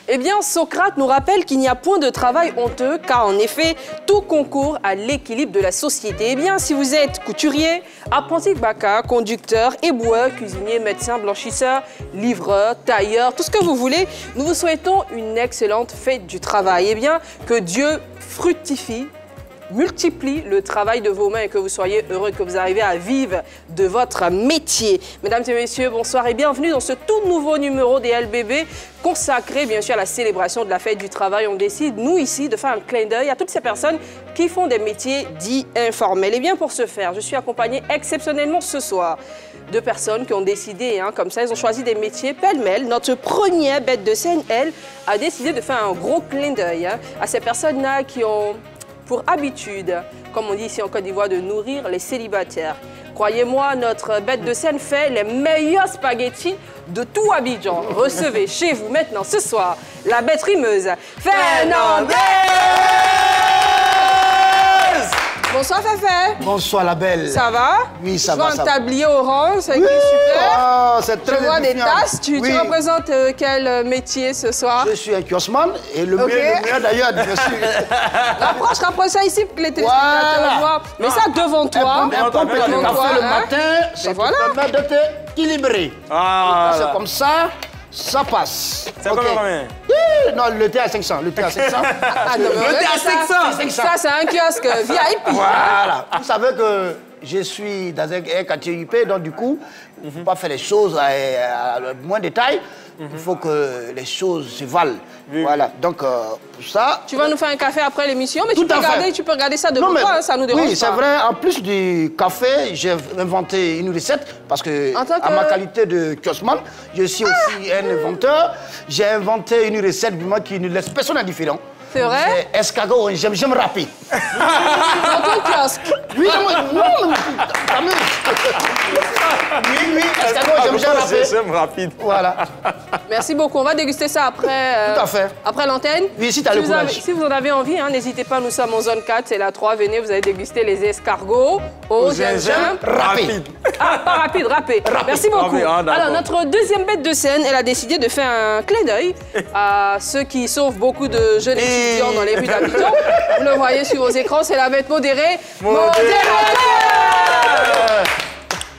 Eh bien, Socrate nous rappelle qu'il n'y a point de travail honteux, car en effet, tout concourt à l'équilibre de la société. Eh bien, si vous êtes couturier, apprenti baka, conducteur, éboueur, cuisinier, médecin, blanchisseur, livreur, tailleur, tout ce que vous voulez, nous vous souhaitons une excellente fête du travail. Eh bien, que Dieu fructifie, multiplie le travail de vos mains et que vous soyez heureux, que vous arrivez à vivre de votre métier. Mesdames et messieurs, bonsoir et bienvenue dans ce tout nouveau numéro des LBB consacré bien sûr à la célébration de la fête du travail. On décide, nous ici, de faire un clin d'œil à toutes ces personnes qui font des métiers dits informels. Et bien pour ce faire, je suis accompagnée exceptionnellement ce soir de personnes qui ont décidé, comme ça, ils ont choisi des métiers pêle-mêle. Notre première bête de scène, elle, a décidé de faire un gros clin d'œil à ces personnes-là qui ont pour habitude, comme on dit ici en Côte d'Ivoire, de nourrir les célibataires. Croyez-moi, notre bête de scène fait les meilleurs spaghettis de tout Abidjan. Recevez chez vous maintenant, ce soir, la bête rimeuse, Fernandez! Bonsoir Féfé. Bonsoir la belle. Ça va? Oui, ça va. Je vois un tablier orange, c'est super. Oh, c'est très Je vois des tasses. Tu oui. représentes quel métier ce soir? Je suis un kiosman et le meilleur d'ailleurs, bien sûr. Rapproche ça ici pour que les téléspectateurs voient. Mais ça devant toi. Un bon plat de café le matin, ça te permet de t'équilibrer. C'est comme ça. Ça passe. C'est combien? Non, le thé à 500. Le thé à 500. Ah, non, le thé à 500. Ça, c'est un kiosque VIP. Voilà. Vous savez que je suis dans un quartier UP, donc du coup, il ne faut pas faire les choses à moins de détails. Il faut que les choses se valent. Oui, voilà. Donc, pour ça... Tu vas nous faire un café après l'émission, mais tu peux regarder ça devant toi, ça nous dérange pas. Oui, c'est vrai. En plus du café, j'ai inventé une recette parce que, à ma qualité de kiosman, je suis aussi un inventeur. J'ai inventé une recette qui ne laisse personne indifférent. C'est vrai? C'est escargot, j'aime rapide. Dans ton kiosque? Oui, non, t'amuses. Oui, escargot, j'aime rapide. Voilà. Merci beaucoup. On va déguster ça après. Tout à fait. Après l'antenne. Oui, si tu as le courage. Si vous en avez envie, n'hésitez pas, nous sommes en zone 4, c'est la 3. Venez, vous allez déguster les escargots au gingembre. Rapide. Ah, pas rapide, râpé. Merci beaucoup. Alors, notre deuxième bête de scène, elle a décidé de faire un clin d'œil à ceux qui sauvent beaucoup de jeunes étudiants dans les rues d'Abidjan. Vous le voyez sur vos écrans, c'est la bête modérée.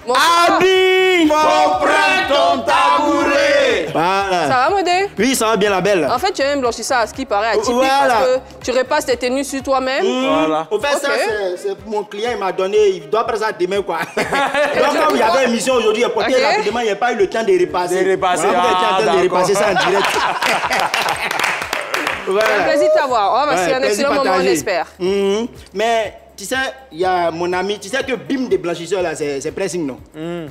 Abi, faut prendre ton tabouret. Voilà. Ça va, Modé? Oui, ça va bien, la belle. En fait, tu es un blanchisseur à ce qui paraît atypique parce que tu repasses tes tenues sur toi-même. Voilà. Au fait, ça, c'est mon client, il m'a donné, il doit faire ça demain, quoi. Donc, comme il y avait une émission aujourd'hui, il a porté rapidement, il n'y a pas eu le temps de repasser. De repasser, de repasser ça en direct. Voilà. C'est un plaisir de t'avoir. C'est un excellent moment, on espère. Mais... Tu sais, il y a mon ami, tu sais que BIM des blanchisseurs là, c'est pressing, non?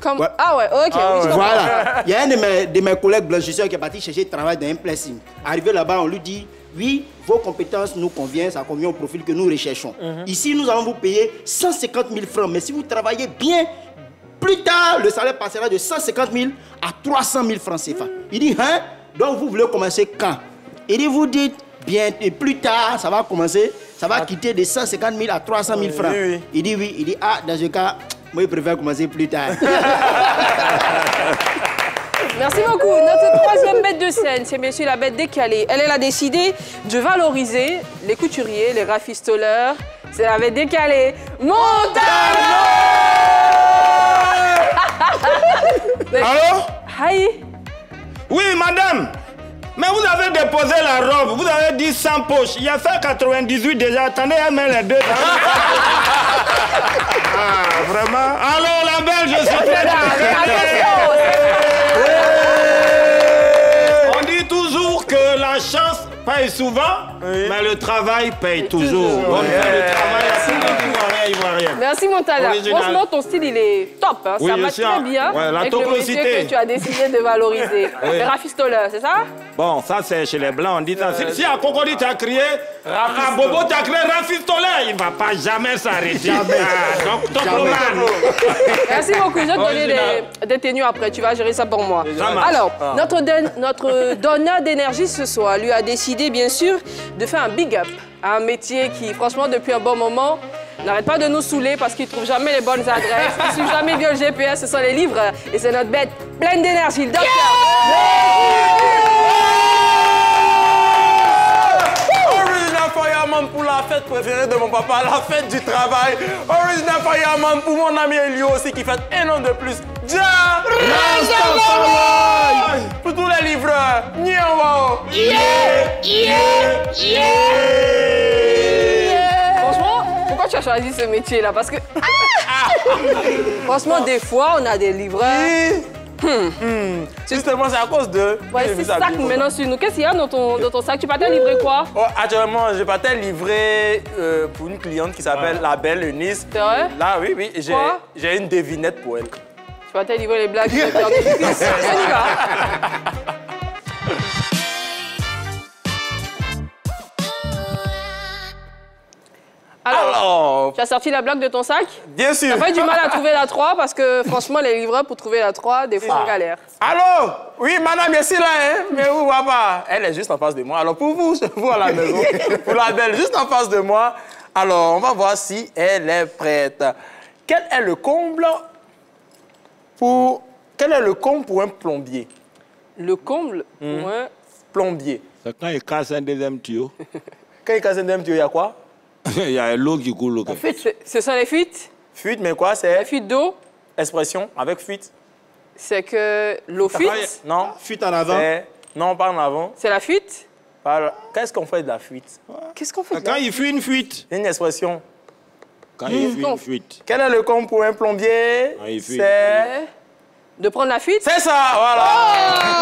Comme... Ouais. Ah ouais, ok. Oui, voilà. Il y a un de mes collègues blanchisseurs qui est parti chercher travail dans un pressing. Arrivé là-bas, on lui dit, oui, vos compétences nous conviennent, ça convient au profil que nous recherchons. Ici, nous allons vous payer 150 000 francs, mais si vous travaillez bien, plus tard, le salaire passera de 150 000 à 300 000 francs CFA. Il dit, hein? Donc vous voulez commencer quand? Il dit, vous dites, bien, et plus tard, ça va commencer. Ça va quitter de 150 000 à 300 000 francs. Oui. Il dit oui. Il dit, ah, dans ce cas, moi, je préfère commencer plus tard. Merci beaucoup. Notre troisième bête de scène, c'est monsieur la bête décalée. Elle a décidé de valoriser les couturiers, les rafistoleurs. C'est la bête décalée. Montano! Allô? Hi. Oui, madame. Mais vous avez déposé la robe, vous avez dit 100 poches. Il y a fait 98 déjà. Attendez, elle met les deux. Ah, vraiment? Alors, la belle, je suis très On dit toujours que la chance paye souvent, mais le travail paye toujours. On fait le travail, il voit rien. Merci Montana. Franchement, ton style, il est top. Hein. Oui, ça va très bien avec le métier que tu as décidé de valoriser. Les rafistoleurs, c'est ça? Bon, ça c'est chez les Blancs, on dit ça. Si à Cocody tu as crié, à Bobo tu as crié rafistoleur, il ne va pas jamais s'arrêter. Merci beaucoup. Je vais te donner des tenues après. Tu vas gérer ça pour moi. Alors, notre donneur d'énergie ce soir lui a décidé, bien sûr, de faire un big up à un métier qui, franchement, depuis un bon moment, n'arrête pas de nous saouler parce qu'il ne trouve jamais les bonnes adresses. Il ne suit jamais bien le GPS, ce sont les livres. Et c'est notre bête pleine d'énergie, le docteur. préférée de mon papa, la fête du travail. Original Fireman pour mon ami Elio aussi qui fête un an de plus. Ja Rastafari. Pour tous les livreurs. Nyawo. Franchement, pourquoi tu as choisi ce métier-là? Parce que... Franchement, des fois, on a des livreurs... Justement, c'est à cause de... Ouais, c'est ça que maintenant sur nous. Qu'est-ce qu'il y a dans ton sac? Tu partais livrer quoi? Oh, actuellement, je partais livrer pour une cliente qui s'appelle la belle Eunice. C'est vrai? Là, oui, j'ai une devinette pour elle. Tu partais livrer les blagues de Père Négus. On y va. Alors, tu as sorti la blague de ton sac? Bien sûr. T'as pas eu du mal à trouver la 3 parce que franchement, les livreurs, pour trouver la 3, des fois, on galère. Allô? Oui, madame, merci là, hein? Mais où, papa? Elle est juste en face de moi. Alors, pour vous à la maison, pour la belle, juste en face de moi. Alors, on va voir si elle est prête. Quel est le comble pour un plombier? Le comble pour un plombier. C'est quand il casse un deuxième tuyau. Quand il casse un deuxième tuyau, il y a quoi? Il y a l'eau qui coule. Ce sont les fuites? Fuite, mais quoi? C'est... Les fuites d'eau? Expression avec fuite. C'est que l'eau fuite? Non. Fuite en avant? Non, pas en avant. C'est la fuite? Qu'est-ce qu'on fait de la fuite? Qu'est-ce qu'on fait? Quand il fuit une fuite. Une expression. Quand il fuit une fuite. Quel est le comble pour un plombier? C'est... De prendre la fuite? C'est ça, voilà.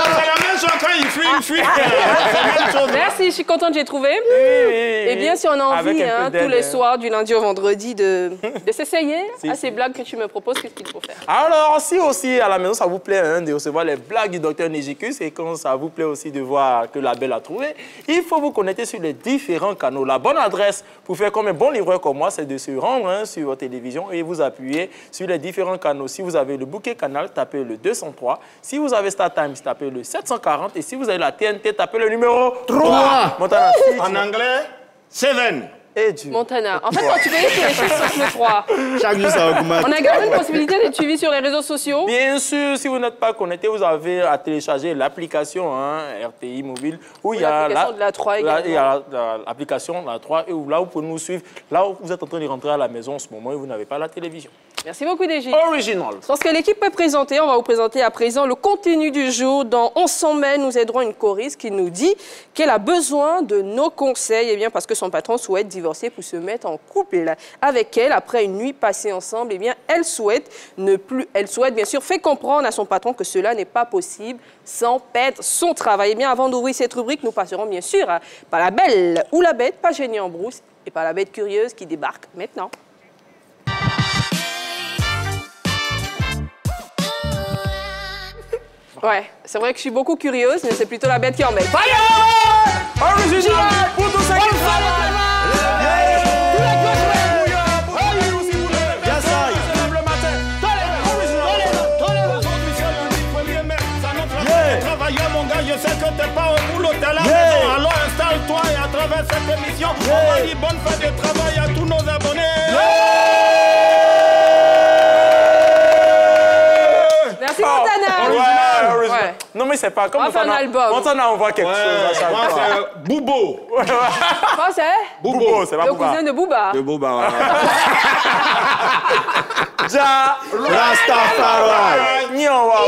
C'est la même chose quand il fuit une fuite. C'est la même chose. Merci, je suis contente, j'ai trouvé. Oui. Eh bien, si on a envie, tous les soirs, du lundi au vendredi, de s'essayer à ces blagues que tu me proposes, qu'est-ce qu'il faut faire? Alors, si aussi à la maison, ça vous plaît de recevoir les blagues du docteur Négicus et quand ça vous plaît aussi de voir que la belle a trouvé, il faut vous connecter sur les différents canaux. La bonne adresse pour faire comme un bon livreur comme moi, c'est de se rendre sur votre télévision et vous appuyer sur les différents canaux. Si vous avez le bouquet canal, tapez le 203. Si vous avez StarTimes, tapez le 740. Et si vous avez la TNT, tapez le numéro 3. Montana. En anglais, 7. Et du... Montana. En fait, quand tu connais tous les chiffres sauf le 3. Chaque jour, ça augmente. On a gardé une possibilité d'être suivi sur les réseaux sociaux. Bien sûr, si vous n'êtes pas connecté, vous avez à télécharger l'application RTI Mobile où il y a l'application de la 3 également. Il y a l'application de la 3 et où, là, vous pouvez nous suivre. Là où vous êtes en train de rentrer à la maison en ce moment et vous n'avez pas la télévision. Merci beaucoup, DJ. Original. Parce que l'équipe peut présenter, on va vous présenter à présent le contenu du jour. Dans On s'en mêle, nous aiderons une choriste qui nous dit qu'elle a besoin de nos conseils. Eh bien, parce que son patron souhaite divorcer pour se mettre en couple avec elle. Après une nuit passée ensemble, eh bien, elle souhaite bien sûr faire comprendre à son patron que cela n'est pas possible sans perdre son travail. Eh bien, avant d'ouvrir cette rubrique, nous passerons bien sûr par la belle ou la bête, pas génie en brousse, et par la bête curieuse qui débarque maintenant. Ouais, c'est vrai que je suis beaucoup curieuse, mais c'est plutôt la bête qui en met. Fire! Original pour tous ceux qui travaillent! Je sais que t'es pas au boulot, t'es là. Alors installe-toi et à travers cette émission, on va dire bonne fête de travail à tous nos abonnés. Merci Montana. Ouais. Non mais c'est pas comme on va faire un album. Montana envoie quelque chose à chaque fois. C'est Boubo. Quoi c'est? Boubo, c'est pas le Bouba. cousin de Bouba. De Bouba, voilà. Ja Rastafari. Nyawa.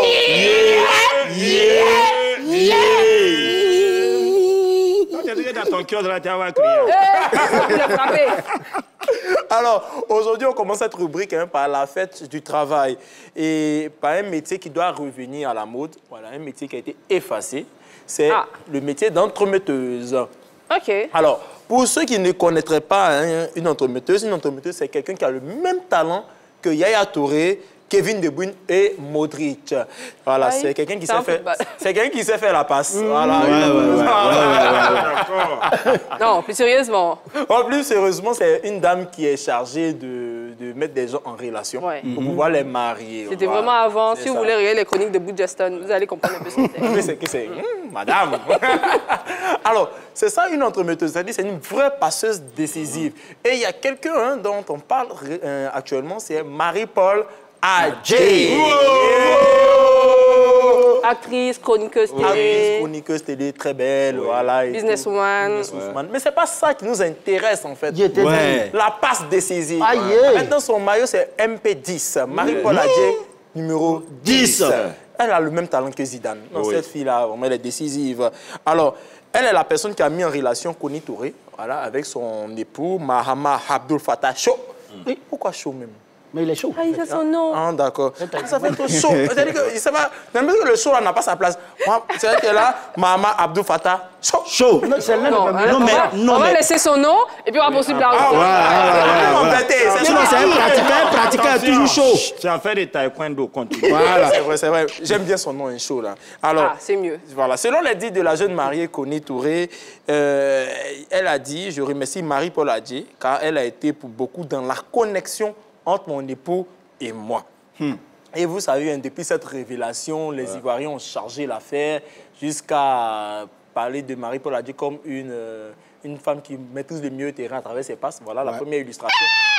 Tu es dans ton cœur, là, tu vas crier. Alors, aujourd'hui, on commence cette rubrique par la fête du travail et par un métier qui doit revenir à la mode. Voilà, un métier qui a été effacé. C'est le métier d'entremetteuse. OK. Alors, pour ceux qui ne connaîtraient pas une entremetteuse, c'est quelqu'un qui a le même talent que Yaya Touré, Kevin De Bruyne et Modric. Voilà, c'est quelqu'un qui sait faire la passe. Voilà. Non, plus sérieusement. En plus sérieusement, c'est une dame qui est chargée de mettre des gens en relation pour pouvoir les marier. C'était vraiment avant. Si vous voulez regarder les chroniques de Boo Justin, vous allez comprendre un peu ce que c'est. Mais c'est que c'est madame. Alors, c'est ça une entremetteuse, c'est-à-dire c'est une vraie passeuse décisive. Et il y a quelqu'un dont on parle actuellement, c'est Marie-Paul Adjei. actrice, chroniqueuse télé. Actrice, chroniqueuse télé, très belle, voilà. Businesswoman. Mais c'est pas ça qui nous intéresse, en fait. La passe décisive. Maintenant, son maillot, c'est MP10. Marie-Paul Adjei, numéro 10. Elle a le même talent que Zidane. Non, cette fille-là, vraiment, elle est décisive. Alors, elle est la personne qui a mis en relation Koni Touré, voilà, avec son époux, Mahama Abdul Fattah Chaud. Pourquoi chaud même? Mais il est chaud. Ah, il a son nom. Ah, d'accord. Ça fait trop chaud. C'est-à-dire que le chaud là n'a pas sa place. C'est vrai que là, Mahama Abdul Fattah Chaud. On va laisser son nom et puis on va poursuivre la route. C'est un pratiquant toujours chaud. C'est en fait des taekwondo continue. Voilà. C'est vrai. J'aime bien son nom, un chaud là. Alors, c'est mieux. Voilà. Selon les dits de la jeune mariée Koni Touré, elle a dit, je remercie Marie-Paul Adjei car elle a été pour beaucoup dans la connexion entre mon époux et moi. Et vous savez, depuis cette révélation, les Ivoiriens ont chargé l'affaire jusqu'à parler de Marie-Paul Adjei comme une femme qui maîtrise le mieux le terrain à travers ses passes. Voilà la première illustration.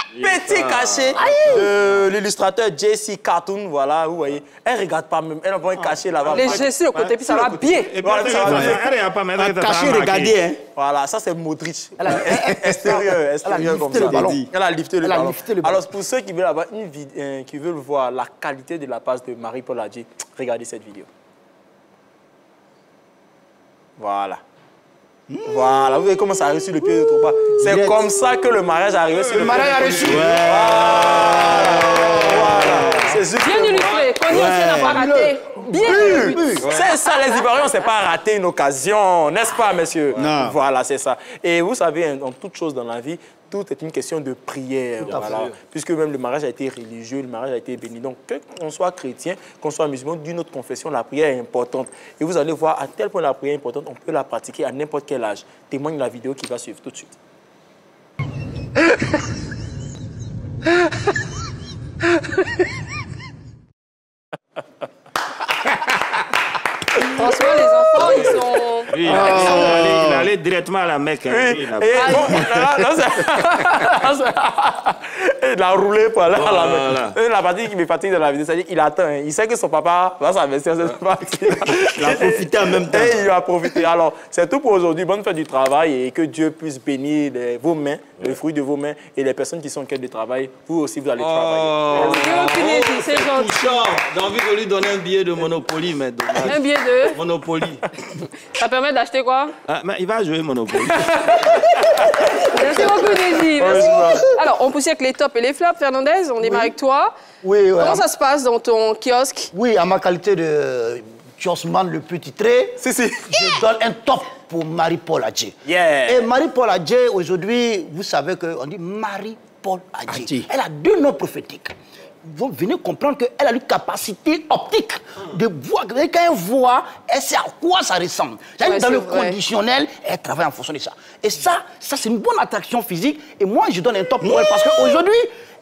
Petit cachet de l'illustrateur JC Cartoon, voilà, vous voyez. Elle ne regarde pas même, elle envoie un cachet là-bas. Les gestes au côté, puis ça va bien. Et puis, elle n'a pas même cachet, regardez. Hein. Voilà, ça c'est Modric. Extérieur comme ça. Elle a lifté le ballon. Alors, pour ceux qui veulent avoir qui veulent voir la qualité de la passe de Marie-Paul Adjei, regardez cette vidéo. Voilà. Voilà, vous voyez comment ça a reçu le pied de Tropa. C'est comme ça que le mariage est arrivé sur le mariage a reçu. Voilà. C'est bien illustré. Koni aussi n'a pas raté. Bien. C'est ça, les Ivoiriens, on ne s'est pas raté une occasion, n'est-ce pas, messieurs? Non. Voilà, c'est ça. Et vous savez, dans toute chose dans la vie, tout est une question de prière. Voilà. Puisque même le mariage a été religieux, le mariage a été béni. Donc, qu'on soit chrétien, qu'on soit musulman, d'une autre confession, la prière est importante. Et vous allez voir à tel point la prière est importante, on peut la pratiquer à n'importe quel âge. Témoigne la vidéo qui va suivre tout de suite. Franchement, les enfants, ils sont... Oui, il allait directement à la Mecque. Il a roulé pour aller à la Mecque. La partie qui me fatigue de la vidéo, c'est-à-dire qu'il attend. Il sait que son papa va s'investir dans cette partie. Il a profité en même temps. Et il a profité. Alors, c'est tout pour aujourd'hui. Bonne fête du travail et que Dieu puisse bénir vos mains, le fruit de vos mains et les personnes qui sont en quête de travail. Vous aussi, vous allez travailler. C'est gentil. J'ai envie de lui donner un billet de Monopoly, mais dommage. Un billet de Monopoly. Ça permet d'acheter quoi? Mais il va jouer Monopoly. Merci beaucoup, Neji. Merci beaucoup. Alors, on pousse avec les tops et les flops. Fernandez, on démarre avec toi. Oui, Comment ça se passe dans ton kiosque? Oui, à ma qualité de kiosman le plus titré, je donne un top pour Marie-Paul Adjei. Et Marie-Paul Adjei, aujourd'hui, vous savez qu'on dit Marie-Paul Adjei. Elle a deux noms prophétiques. Vous venez comprendre qu'elle a une capacité optique de voir. Quand elle voit, elle sait à quoi ça ressemble. Dans le conditionnel, elle travaille en fonction de ça. Et ça c'est une bonne attraction physique. Et moi, je donne un top pour elle parce qu'aujourd'hui,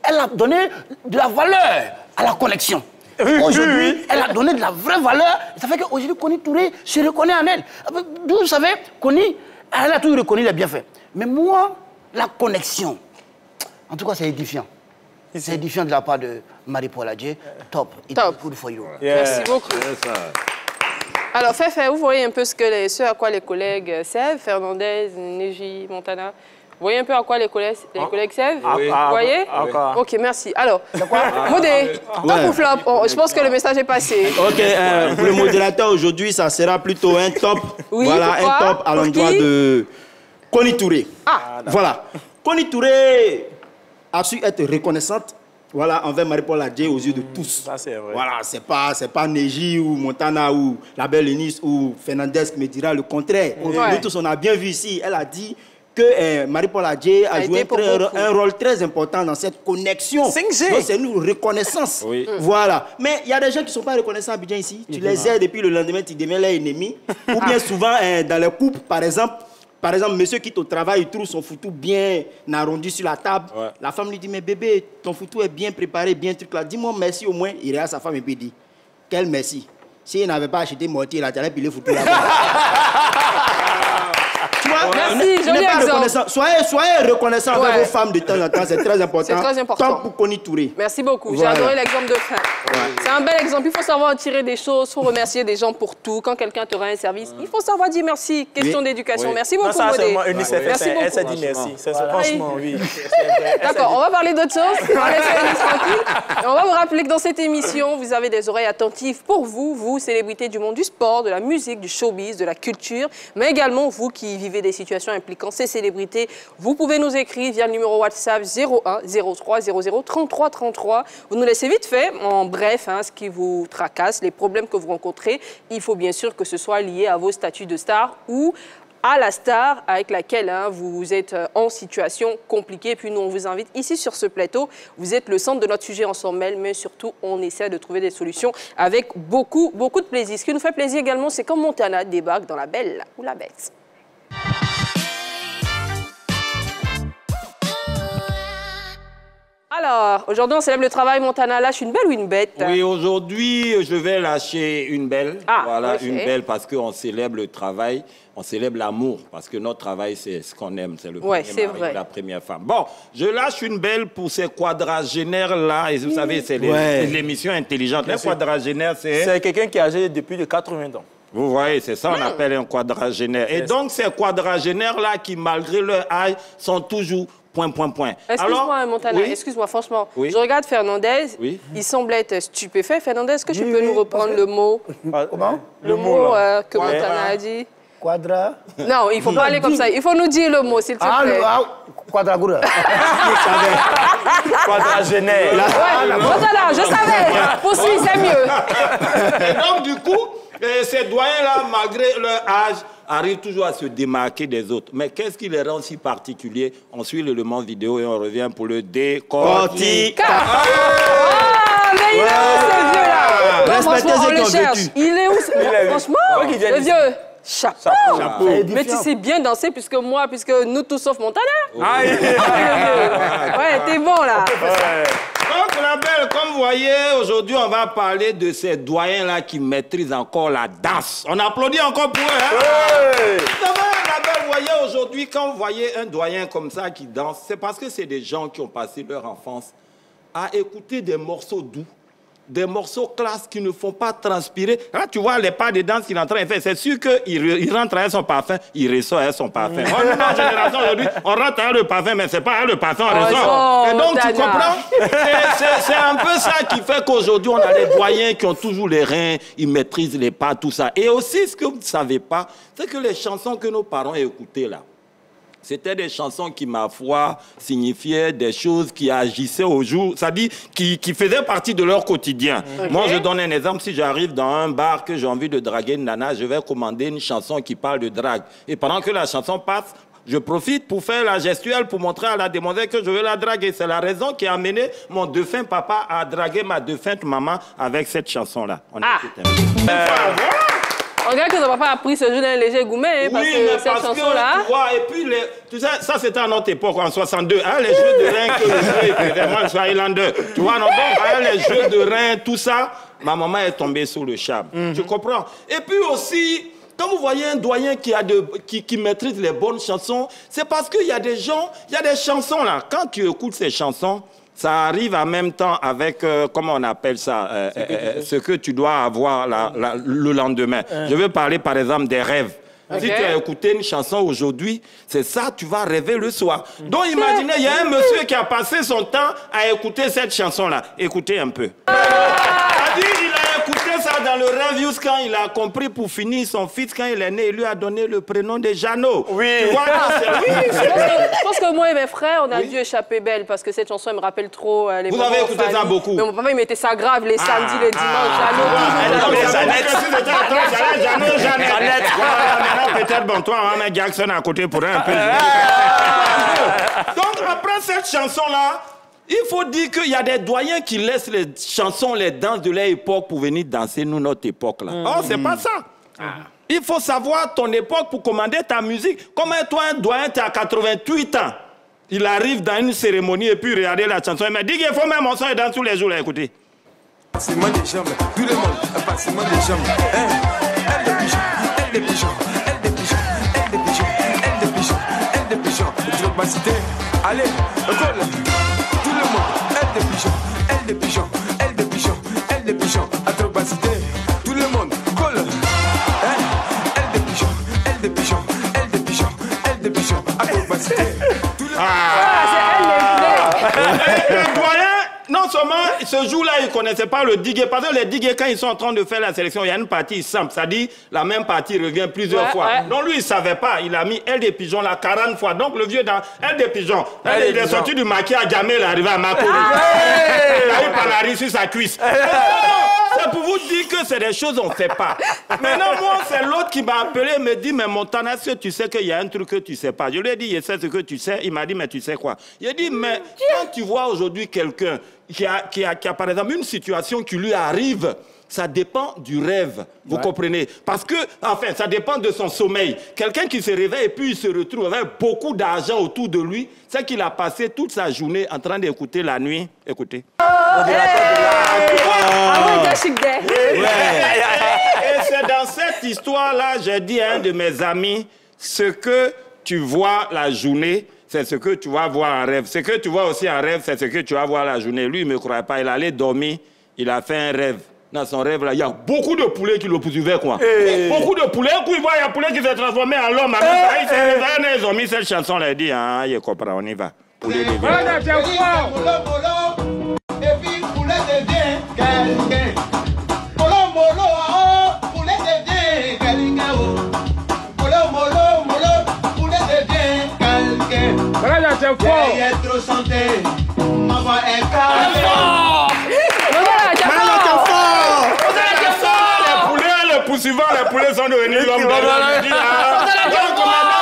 elle a donné de la valeur à la connexion. Aujourd'hui, elle a donné de la vraie valeur. Ça fait qu'aujourd'hui, Koni Touré se reconnaît en elle. Vous savez, Koni, elle a toujours reconnu les bienfaits. Mais moi, la connexion, en tout cas, c'est édifiant. C'est édifiant de la part de Marie-Paul Adjei. Top. Top. Good for you. Merci beaucoup. Alors, Fefe, vous voyez un peu ce à quoi les collègues servent, Fernandez, Neji, Montana. Vous voyez un peu à quoi les collègues servent? Oui. Vous voyez? Ok, merci. Alors, Modé, top ou flop? Je pense que le message est passé. Ok, pour le modérateur aujourd'hui, ça sera plutôt un top. Oui, voilà, un top à l'endroit de Koni Touré. Voilà. Koni Touré a su être reconnaissante, voilà, envers Marie-Paul Adjei aux yeux de tous. Ça, c'est vrai. Voilà, c'est pas Neji ou Montana ou la belle Eunice ou Fernandez qui me dira le contraire. Nous tous, on a bien vu ici, elle a dit que Marie-Paul Adjei a joué un rôle très important dans cette connexion. 5G. Donc, c'est une reconnaissance. Voilà. Mais il y a des gens qui ne sont pas reconnaissants à Abidjan ici. Tu les aides et puis le lendemain, tu deviens leur ennemi. Ou bien souvent, dans les couples, par exemple, monsieur quitte au travail, il trouve son foutou bien arrondi sur la table. La femme lui dit, mais bébé, ton foutou est bien préparé, bien truc là. Dis-moi merci au moins. Il regarde sa femme et puis il dit, quel merci. S'il n'avait pas acheté mortier, il allait piler foutu là-bas. Merci, joli Soyez reconnaissants avec vos femmes de temps en temps, c'est très important. C'est très important. Tant pour Connie Touré. Merci beaucoup. Voilà. J'ai adoré l'exemple de fin. C'est un bel exemple. Il faut savoir en tirer des choses, il faut remercier des gens pour tout. Quand quelqu'un te rend un service, il faut savoir dire merci. Question d'éducation. Merci beaucoup, Modé. Merci beaucoup. Elle s'est dit merci. Franchement, oui. D'accord, on va parler d'autre chose. On va laisser Alice tranquille. Et on va vous rappeler que dans cette émission, vous avez des oreilles attentives pour vous, célébrités du monde du sport, de la musique, du showbiz, de la culture, mais également vous qui vivez des situations impliquant ces célébrités. Vous pouvez nous écrire via le numéro WhatsApp 01 03 00 33 33. Vous nous laissez vite fait, en bref, ce qui vous tracasse, les problèmes que vous rencontrez. Il faut bien sûr que ce soit lié à vos statuts de star ou à la star avec laquelle vous êtes en situation compliquée. Et puis nous, on vous invite ici sur ce plateau. Vous êtes le centre de notre sujet en sommeil, mais surtout, on essaie de trouver des solutions avec beaucoup de plaisir. Ce qui nous fait plaisir également, c'est quand Montana débarque dans La Belle ou la Bête. Alors, aujourd'hui, on célèbre le travail. Montana lâche une belle ou une bête? Oui, aujourd'hui, je vais lâcher une belle. Voilà, okay. Une belle parce qu'on célèbre le travail, on célèbre l'amour. Parce que notre travail, c'est ce qu'on aime. C'est le premier mari, la première femme. Bon, je lâche une belle pour ces quadragénaires-là. Et vous savez, c'est l'émission intelligente. Les quadragénaires, c'est quelqu'un qui est âgé de plus de 80 ans. Vous voyez, c'est ça qu'on appelle un quadragénaire. Et donc, ces quadragénaires-là qui, malgré leur âge, sont toujours... Excuse-moi, Montana, excuse-moi, franchement. Je regarde Fernandez, il semble être stupéfait. Fernandez, est-ce que tu peux nous reprendre le mot? Comment? Le mot que Montana a dit. Quadra. Non, il ne faut pas aller comme ça. Il faut nous dire le mot, s'il te plaît. Quadragoura. Quadragénaire. Montana, je savais. Poursuis, c'est mieux. Et donc, du coup, ces doyens-là, malgré leur âge, arrivent toujours à se démarquer des autres. Mais qu'est-ce qui les rend si particuliers? On suit l'élément vidéo et on revient pour le décortiquer. Mais il est où ce vieux-là? Respectez on ce le qu'on cherche. veut. Il est où? Franchement, le vieux. Chapeau. Mais tu sais bien danser puisque nous tous sauf Montana. Ouais, t'es bon là. Donc, la belle, comme vous voyez, aujourd'hui, on va parler de ces doyens-là qui maîtrisent encore la danse. On applaudit encore pour eux, hein? Vous savez, la belle, vous voyez, aujourd'hui, quand vous voyez un doyen comme ça qui danse, c'est parce que c'est des gens qui ont passé leur enfance à écouter des morceaux doux, des morceaux classes qui ne font pas transpirer. Là, tu vois les pas de danse qu'il est en train de faire. C'est sûr qu'il rentre avec son parfum, il ressort avec son parfum. Notre génération aujourd'hui, on rentre avec le parfum, mais c'est pas avec le parfum, on ressort. Et donc, tu comprends? C'est un peu ça qui fait qu'aujourd'hui, on a des doyens qui ont toujours les reins, ils maîtrisent les pas, tout ça. Et aussi, ce que vous ne savez pas, c'est que les chansons que nos parents écoutaient là, c'était des chansons qui, ma foi, signifiaient des choses qui agissaient au jour, c'est-à-dire qui faisaient partie de leur quotidien. Okay. Moi, je donne un exemple. Si j'arrive dans un bar que j'ai envie de draguer une nana, je vais commander une chanson qui parle de drague. Et pendant que la chanson passe, je profite pour faire la gestuelle, pour montrer à la demoiselle que je veux la draguer. C'est la raison qui a amené mon défunt papa à draguer ma défunte maman avec cette chanson-là. On regarde que ton papa a pris ce jeu d'un léger gourmet, parce que cette chanson-là... Et puis, tu sais, ça c'était à notre époque, en 62, les jeux de reins que je faisais, moi je suis Highlander. Tu vois, donc, les jeux de reins, tout ça, ma maman est tombée sous le charme. Tu comprends? Et puis aussi, quand vous voyez un doyen qui maîtrise les bonnes chansons, c'est parce qu'il y a des gens, il y a des chansons là, quand tu écoutes ces chansons, ça arrive en même temps avec, comment on appelle ça, ce que tu dois avoir le lendemain. Je veux parler par exemple des rêves. Okay. Si tu as écouté une chanson aujourd'hui, c'est ça, tu vas rêver le soir. Donc imaginez, il y a un monsieur qui a passé son temps à écouter cette chanson-là. Écoutez un peu. C'est-à-dire, il a écouté ça dans le rêve quand il a compris pour finir son fils, quand il est né, il lui a donné le prénom de Jeannot. Oui. Tu vois, je pense que moi et mes frères, on a dû échapper belle parce que cette chanson, elle me rappelle trop les Vous avez écouté ça beaucoup? Mais mon papa, il mettait ça grave les samedis, les dimanches, Jeannot. Peut-être, bon, toi, on met Jackson à côté pour un peu. Donc, après cette chanson-là, il faut dire qu'il y a des doyens qui laissent les chansons, les danses de leur époque pour venir danser, nous, notre époque-là. Oh, c'est pas ça. Il faut savoir ton époque pour commander ta musique. Comment toi, un doyen, tu as 88 ans. Il arrive dans une cérémonie et puis regarder la chanson. Il me dit qu'il faut même mon son et danse tous les jours, là, écoutez. Passez-moi des jambes, tout le monde, passez-moi des jambes. Elle des pigeons, elle des pigeons, elle des pigeons, elle des pigeons, elle des pigeons, elle des pigeons. Acrobacité. Allez, colle. Tout le monde. Elle des pigeons, elle des pigeons, elle des pigeons, elle des pigeons. Acrobacité. Tout le monde. Colle. Elle des pigeons, elle des pigeons, elle des pigeons, elle des pigeons. Acrobacité. Tout le monde. Le doyen, non seulement ce jour-là, il ne connaissait pas le diguet, parce que les diguets, quand ils sont en train de faire la sélection, il y a une partie simple, c'est-à-dire la même partie revient plusieurs fois. Donc lui, il ne savait pas, il a mis elle des pigeons là 40 fois. Donc le vieux dans elle des pigeons, il est sorti du maquis à Djamé, il est arrivé à Makori. Il a eu Panari sur sa cuisse. C'est pour vous dire que c'est des choses qu'on ne fait pas. Maintenant, moi, c'est l'autre qui m'a appelé et me dit, mais Montana, est-ce que tu sais qu'il y a un truc que tu ne sais pas? Je lui ai dit, je sais ce que tu sais. Il m'a dit, mais tu sais quoi? Il a dit, mais quand tu vois aujourd'hui quelqu'un qui a, par exemple, une situation qui lui arrive, ça dépend du rêve, vous comprenez? Parce que, enfin, ça dépend de son sommeil. Quelqu'un qui se réveille et puis il se retrouve avec beaucoup d'argent autour de lui, c'est qu'il a passé toute sa journée en train d'écouter la nuit. Écoutez. Ah Et c'est dans cette histoire-là, j'ai dit à un de mes amis, ce que tu vois la journée, c'est ce que tu vas voir en rêve. Ce que tu vois aussi en rêve, c'est ce que tu vas voir la journée. Lui, il ne me croyait pas. Il allait dormir, il a fait un rêve. Dans son rêve, là, il y a beaucoup de poulets qui le poursuivaient, quoi. Beaucoup de poulets. Un coup, il voit, il y a un poulet qui s'est transformé en l'homme. Ils ont mis cette chanson-là, il dit, ah, il comprend, on y va. Poulet devient. Et puis, poulet devient quelqu'un. Molo, molo, poulet devient quelqu'un. Molo, molo, molo, poulet devient quelqu'un. Derrière trop santé, ma voix est calme. Les poursuivants, les poulets sont devenus l'homme. Donc, mesdames,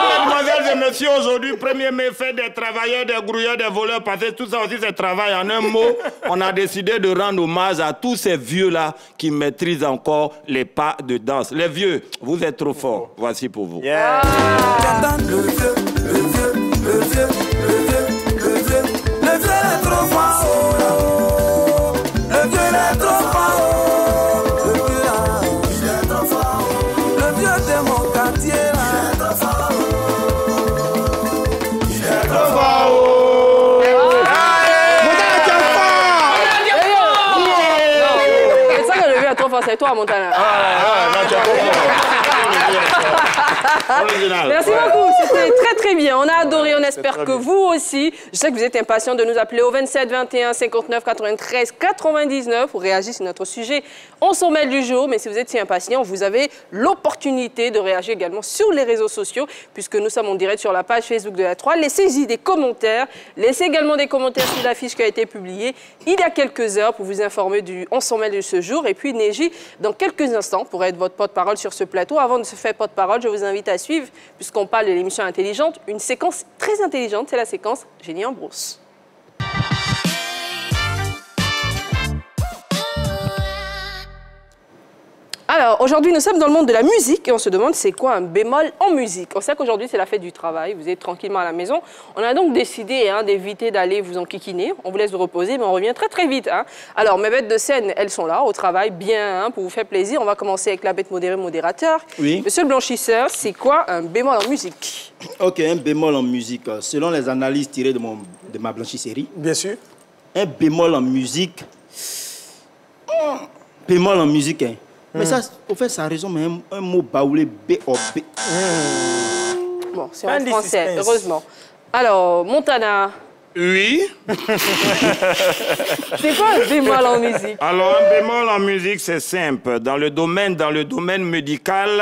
mesdemoiselles et messieurs, aujourd'hui, 1er mai, fête des travailleurs, des grouilleurs, des voleurs, parce que tout ça aussi, c'est travail. En un mot, on a décidé de rendre hommage à tous ces vieux-là qui maîtrisent encore les pas de danse. Les vieux, vous êtes trop forts. Voici pour vous. Yeah. Le vieux, le vieux, le vieux, le vieux, le vieux, le vieux est trop fort. Le vieux est trop fort. C'est toi, Montana. Merci beaucoup, c'était très très bien. On a adoré, on espère que vous aussi. Je sais que vous êtes impatients de nous appeler au 27 21 59 93 99 pour réagir sur notre sujet. On s'en mêle du jour, mais si vous êtes si impatients, vous avez l'opportunité de réagir également sur les réseaux sociaux, puisque nous sommes en direct sur la page Facebook de la 3. Laissez-y des commentaires, laissez également des commentaires sur l'affiche qui a été publiée il y a quelques heures pour vous informer du On s'en mêle de ce jour. Et puis Neji, dans quelques instants, pour être votre porte-parole sur ce plateau. Avant de se faire porte-parole, je vous invite à suivre, puisqu'on parle de l'émission intelligente, une séquence très intelligente, c'est la séquence Génie en brousse. Alors, aujourd'hui, nous sommes dans le monde de la musique et on se demande c'est quoi un bémol en musique. On sait qu'aujourd'hui, c'est la fête du travail, vous êtes tranquillement à la maison. On a donc décidé d'éviter d'aller vous enquiquiner. On vous laisse vous reposer, mais on revient très très vite. Alors, mes bêtes de scène, elles sont là, au travail, bien, pour vous faire plaisir. On va commencer avec la bête modérateur. Oui. Monsieur le blanchisseur, c'est quoi un bémol en musique? Ok, un bémol en musique. Selon les analyses tirées de ma blanchisserie, Bien sûr. un bémol en musique... Bémol en musique, hein. Mais ça, au fait, ça résume un mot baoulé B-O-B. Bon, c'est en français, heureusement. Alors, Montana. Oui. C'est quoi un bémol en musique? Alors, un bémol en musique, c'est simple. Dans le domaine médical,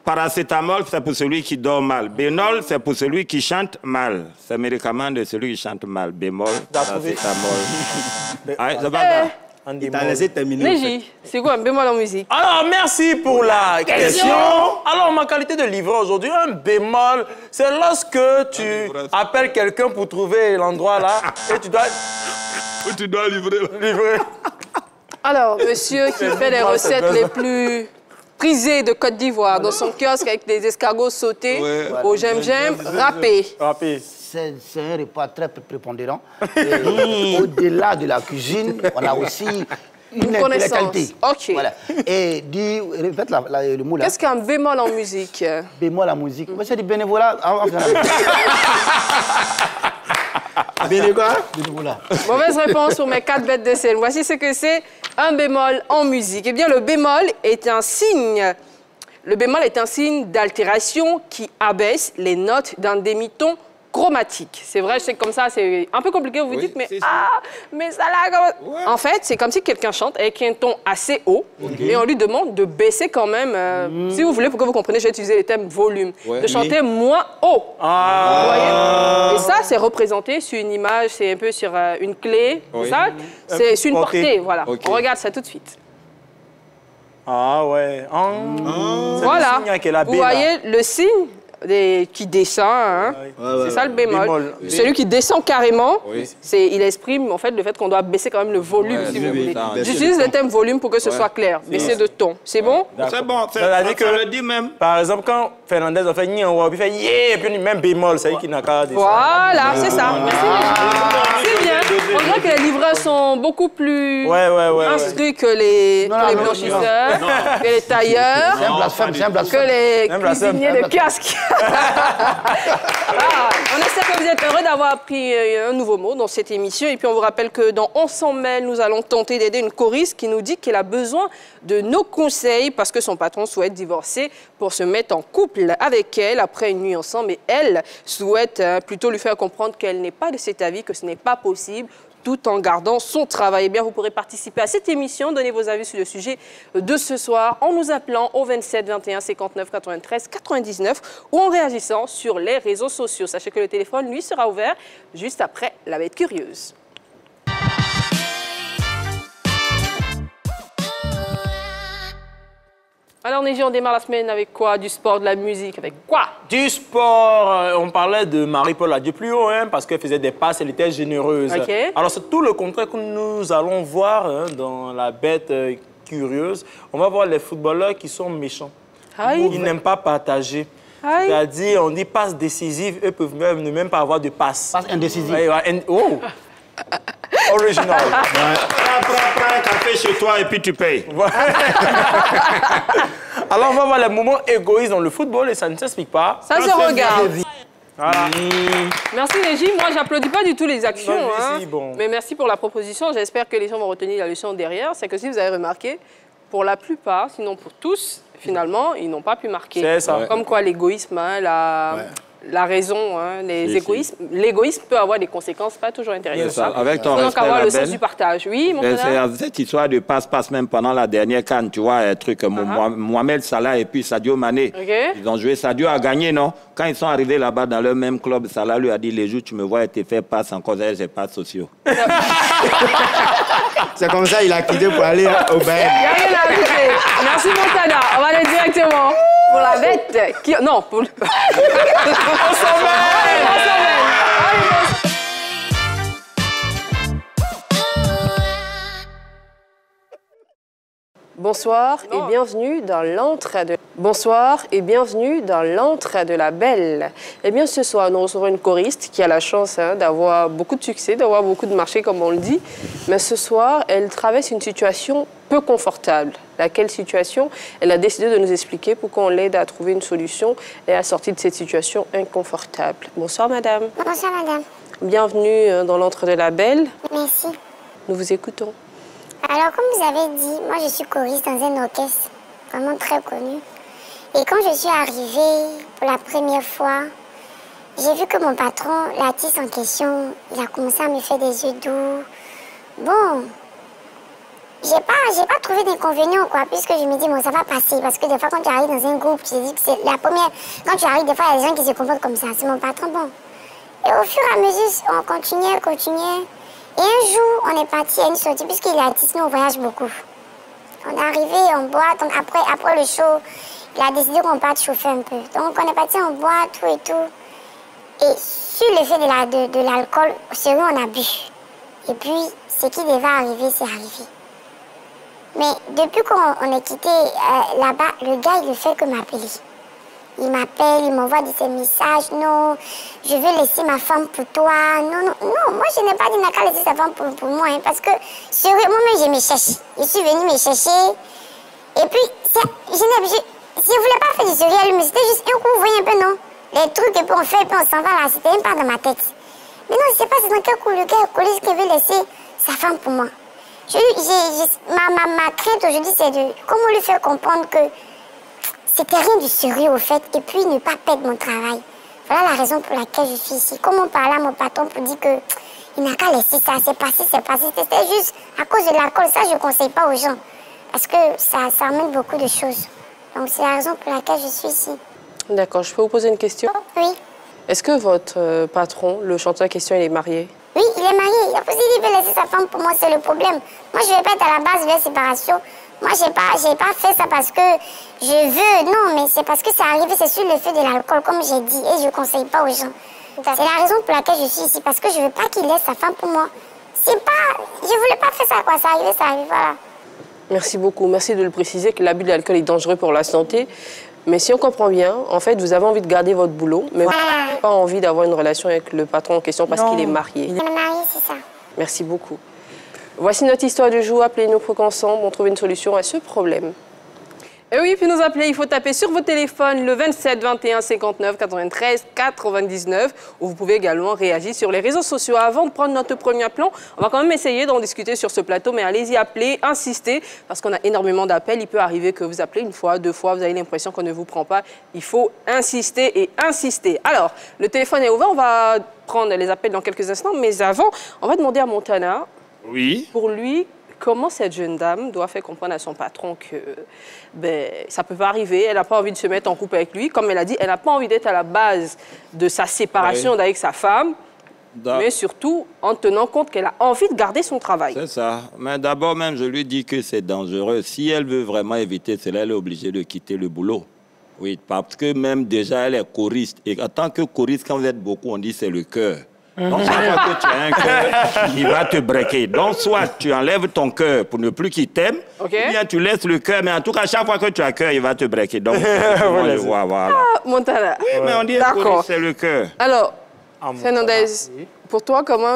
paracétamol, c'est pour celui qui dort mal. Bénol, c'est pour celui qui chante mal. C'est un médicament de celui qui chante mal. Bémol, paracétamol. Ça va pas. T'as laissé terminer. Neji, c'est quoi un bémol en musique? Alors, merci pour la question. Alors, ma qualité de livreur aujourd'hui, un bémol, c'est lorsque tu appelles quelqu'un pour trouver l'endroit là et tu dois livrer. Alors, monsieur qui fait les recettes les plus prisées de Côte d'Ivoire dans son kiosque avec des escargots sautés au j'aime, râpé. C'est un repas très prépondérant. Au-delà de la cuisine, on a aussi Une connaissance. qualité. Ok. Voilà. Et dis, répète le mot là. Qu'est-ce qu'un bémol en musique? Bémol en musique. Moi, c'est du bénévolat. Bénévolat. Mauvaise réponse pour mes 4 bêtes de scène. Voici ce que c'est un bémol en musique. Eh bien, le bémol est un signe. Le bémol est un signe d'altération qui abaisse les notes d'un demi-ton chromatique. C'est vrai, je sais que comme ça, c'est un peu compliqué. Vous vous dites, mais mais ça là... En fait, c'est comme si quelqu'un chante avec un ton assez haut et on lui demande de baisser quand même. Si vous voulez, pour que vous compreniez, j'ai utilisé le thème volume. De chanter moins haut. Vous voyez? Et ça, c'est représenté sur une image, c'est un peu sur une clé. Ça, c'est sur une portée. Voilà. On regarde ça tout de suite. Ah ouais. Voilà. Vous voyez le signe qui descend, hein. C'est ça le bémol. Celui qui descend carrément, il exprime en fait le fait qu'on doit baisser quand même le volume, si vous voulez. J'utilise le thème volume pour que ce soit clair. Baisser de ton. C'est bon? C'est bon, ça le dit même. Par exemple, quand Fernandez a fait Nyan, il fait yeah, et puis même bémol, c'est lui qui n'a qu'à descendre. Voilà, c'est ça. Merci. C'est bien. On dirait que les livreurs sont beaucoup plus instruits que les blanchisseurs, que les tailleurs, que les cuisiniers de kiosque. On espère que vous êtes heureux d'avoir appris un nouveau mot dans cette émission. Et puis on vous rappelle que dans On s'en mêle, nous allons tenter d'aider une choriste qui nous dit qu'elle a besoin de nos conseils parce que son patron souhaite divorcer pour se mettre en couple avec elle après une nuit ensemble. Et elle souhaite plutôt lui faire comprendre qu'elle n'est pas de cet avis, que ce n'est pas possible, tout en gardant son travail. Eh bien, vous pourrez participer à cette émission, donner vos avis sur le sujet de ce soir en nous appelant au 27 21 59 93 99 ou en réagissant sur les réseaux sociaux. Sachez que le téléphone, lui, sera ouvert juste après la bête curieuse. Alors, Néji, on démarre la semaine avec quoi? Du sport, de la musique, avec quoi? Du sport, on parlait de Marie-Paul Adieu plus haut, hein, parce qu'elle faisait des passes, elle était généreuse. Okay. Alors, c'est tout le contraire que nous allons voir dans la bête curieuse. On va voir les footballeurs qui sont méchants. Ils n'aiment pas partager. C'est-à-dire, on dit passe décisive, eux peuvent même pas avoir de passe. Passe indécisive. Oh! Original. Prends un café chez toi et puis tu payes. Alors, on va voir les moments égoïstes dans le football et ça ne s'explique pas. Ça se regarde. Voilà. Merci, Néji. Moi, j'applaudis pas du tout les actions. Non, bon. Mais merci pour la proposition. J'espère que les gens vont retenir la leçon derrière. C'est que si vous avez remarqué, pour la plupart, sinon pour tous, finalement, ils n'ont pas pu marquer. C'est ça. Comme quoi l'égoïsme, hein, la raison, hein, l'égoïsme peut avoir des conséquences pas toujours intéressantes. Avec ton donc respect, avoir le Label, sens du partage. Oui, mon frère. cette histoire de passe-passe, même pendant la dernière CAN, tu vois, un truc, Mohamed Salah et puis Sadio Mané, ils ont joué, Sadio a gagné, non? Quand ils sont arrivés là-bas dans le même club, Salah lui a dit, les jours tu me vois te faire passe encore, j'ai pas sociaux. C'est comme ça il a quitté pour aller au Bayern. Il n'y a rien à ajouter. Merci, Montana. On va aller directement pour la bête. Non, pour... On s'en mêle. Bonsoir et bienvenue dans l'antre de... Bonsoir et bienvenue dans l'antre de la belle. Eh bien, ce soir, nous recevons une choriste qui a la chance d'avoir beaucoup de succès, d'avoir beaucoup de marché, comme on le dit. Mais ce soir, elle traverse une situation peu confortable. Laquelle situation? Elle a décidé de nous expliquer pour qu'on l'aide à trouver une solution et à sortir de cette situation inconfortable. Bonsoir, madame. Bonsoir, madame. Bienvenue dans l'antre de la belle. Merci. Nous vous écoutons. Alors, comme vous avez dit, moi, je suis choriste dans un orchestre vraiment très connu. Et quand je suis arrivée pour la première fois, j'ai vu que mon patron, l'artiste en question, il a commencé à me faire des yeux doux. Bon, j'ai pas trouvé d'inconvénient, quoi, puisque je me dis, bon, ça va passer. Parce que des fois, quand tu arrives dans un groupe, tu te dis que c'est la première... Quand tu arrives, des fois, il y a des gens qui se comportent comme ça. C'est mon patron, bon. Et au fur et à mesure, on continuait. Et un jour, on est parti à une sortie, puisqu'il est artiste, nous, on voyage beaucoup. On est arrivé en boîte, donc après le show, il a décidé qu'on parte chauffer un peu. Donc, on est parti en boîte, tout et tout. Et sur l'effet de l'alcool, sérieux, on a bu. Et puis, ce qui devait arriver, c'est arrivé. Mais depuis qu'on est quitté là-bas, le gars, il ne fait que m'appeler. Il m'appelle, il m'envoie des messages. Non, je veux laisser ma femme pour toi. Non, moi je n'ai pas dit n'a qu'à laisser sa femme pour moi. Hein, parce que moi-même je me cherche. Je suis venue me chercher. Et puis, je ne voulais pas faire du surréel, mais c'était juste un coup, vous voyez un peu, non? Les trucs, et puis on fait, et puis on s'en va là, c'était même pas dans ma tête. Mais non, je ne sais pas c'est dans quel coup le gars Coris qui veut laisser sa femme pour moi. Ma crainte aujourd'hui, c'est de comment lui faire comprendre que c'était rien du sérieux au fait, et puis ne pas perdre mon travail. Voilà la raison pour laquelle je suis ici. Comment parler à mon patron pour dire qu'il n'a qu'à laisser ça, c'est passé. C'était juste à cause de l'alcool, ça je ne conseille pas aux gens. Parce que ça amène beaucoup de choses. Donc c'est la raison pour laquelle je suis ici. D'accord, je peux vous poser une question? Oui. Est-ce que votre patron, le chanteur en question, il est marié? Oui, il est marié. Il a posé qu'il veut laisser sa femme, pour moi c'est le problème. Moi je ne vais pas être à la base de la séparation. Moi j'ai pas fait ça parce que je veux, non, mais c'est parce que c'est arrivé, c'est sur le fait de l'alcool, comme j'ai dit, et je ne conseille pas aux gens. C'est la raison pour laquelle je suis ici, parce que je ne veux pas qu'il laisse sa femme pour moi. C'est pas... Je ne voulais pas faire ça, quoi. Ça arrive, voilà. Merci beaucoup. Merci de le préciser que l'abus d'alcool est dangereux pour la santé. Mais si on comprend bien, en fait, vous avez envie de garder votre boulot, mais vous n'avez pas envie d'avoir une relation avec le patron en question parce qu'il est marié. Il est marié, c'est ça. Merci beaucoup. Voici notre histoire du jour. Appelez-nous pour qu'ensemble, on trouve une solution à ce problème. Et oui, puis nous appeler, il faut taper sur vos téléphones le 27 21 59 93 99 où vous pouvez également réagir sur les réseaux sociaux. Avant de prendre notre premier plan, on va quand même essayer d'en discuter sur ce plateau, mais allez-y, appelez, insistez, parce qu'on a énormément d'appels. Il peut arriver que vous appelez une fois, deux fois, vous avez l'impression qu'on ne vous prend pas. Il faut insister et insister. Alors, le téléphone est ouvert, on va prendre les appels dans quelques instants, mais avant, on va demander à Montana, pour lui, comment cette jeune dame doit faire comprendre à son patron que ça ne peut pas arriver, elle n'a pas envie de se mettre en couple avec lui. Comme elle a dit, elle n'a pas envie d'être à la base de sa séparation avec sa femme, mais surtout en tenant compte qu'elle a envie de garder son travail. C'est ça. Mais d'abord même, je lui dis que c'est dangereux. Si elle veut vraiment éviter cela, elle est obligée de quitter le boulot. Oui, parce que même déjà, elle est choriste. Et en tant que choriste, quand vous êtes beaucoup, on dit c'est le cœur. Donc, chaque fois que tu as un cœur, il va te breaker. Donc, soit tu enlèves ton cœur pour ne plus qu'il t'aime, ou bien tu laisses le cœur, mais en tout cas, chaque fois que tu as cœur, il va te breaker. Donc, je vois, voilà. Ah, Montana. Oui, mais on dit c'est le cœur. Alors, Fernandez, pour toi, comment